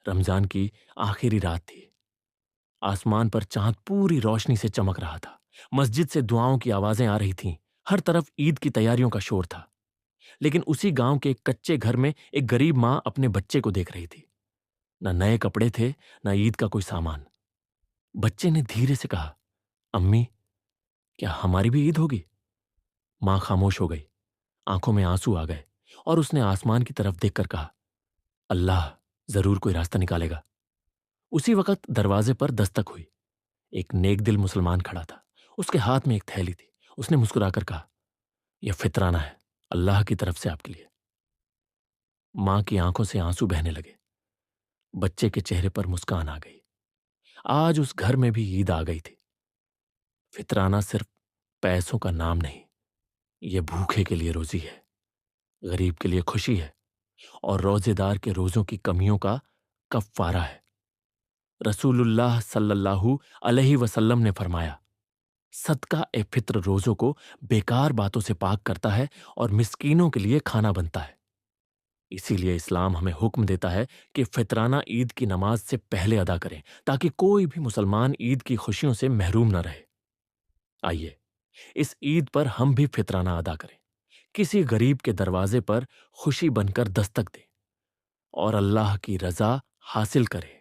رمضان کی آخری رات تھی۔ آسمان پر چاند پوری روشنی سے چمک رہا تھا۔ مسجد سے دعاؤں کی آوازیں آ رہی تھیں۔ ہر طرف عید کی تیاریوں کا شور تھا۔ لیکن اسی گاؤں کے ایک کچے گھر میں ایک غریب ماں اپنے بچے کو دیکھ رہی تھی۔ نہ نئے کپڑے تھے، نہ عید کا کوئی سامان۔ بچے نے دھیرے سے کہا، امی، کیا ہماری بھی عید ہوگی؟ ماں خاموش ہو گئی، آنکھوں میں آنسو آ گئے، اور اس نے آسمان کی طرف دیکھ کر کہا، اللہ ضرور کوئی راستہ نکالے گا۔ اسی وقت دروازے پر دستک ہوئی۔ ایک نیک دل مسلمان کھڑا تھا۔ اس کے ہاتھ میں ایک تھیلی تھی۔ اس نے مسکرا کر کہا، یہ فطرانہ ہے، اللہ کی طرف سے آپ کے لیے۔ ماں کی آنکھوں سے آنسو بہنے لگے۔ بچے کے چہرے پر مسکان آ گئی۔ آج اس گھر میں بھی عید آ گئی تھی۔ فطرانہ صرف پیسوں کا نام نہیں، یہ بھوکے کے لیے روزی ہے، غریب کے لیے خوشی ہے، اور روزے دار کے روزوں کی کمیوں کا کفارہ ہے۔ رسول اللہ صلی اللہ علیہ وسلم نے فرمایا، صدقہ فطر روزوں کو بیکار باتوں سے پاک کرتا ہے اور مسکینوں کے لیے کھانا بنتا ہے۔ اسی لیے اسلام ہمیں حکم دیتا ہے کہ فطرانہ عید کی نماز سے پہلے ادا کریں، تاکہ کوئی بھی مسلمان عید کی خوشیوں سے محروم نہ رہے۔ آئیے اس عید پر ہم بھی فطرانہ ادا کریں، کسی غریب کے دروازے پر خوشی بن کر دستک دیں، اور اللہ کی رضا حاصل کریں۔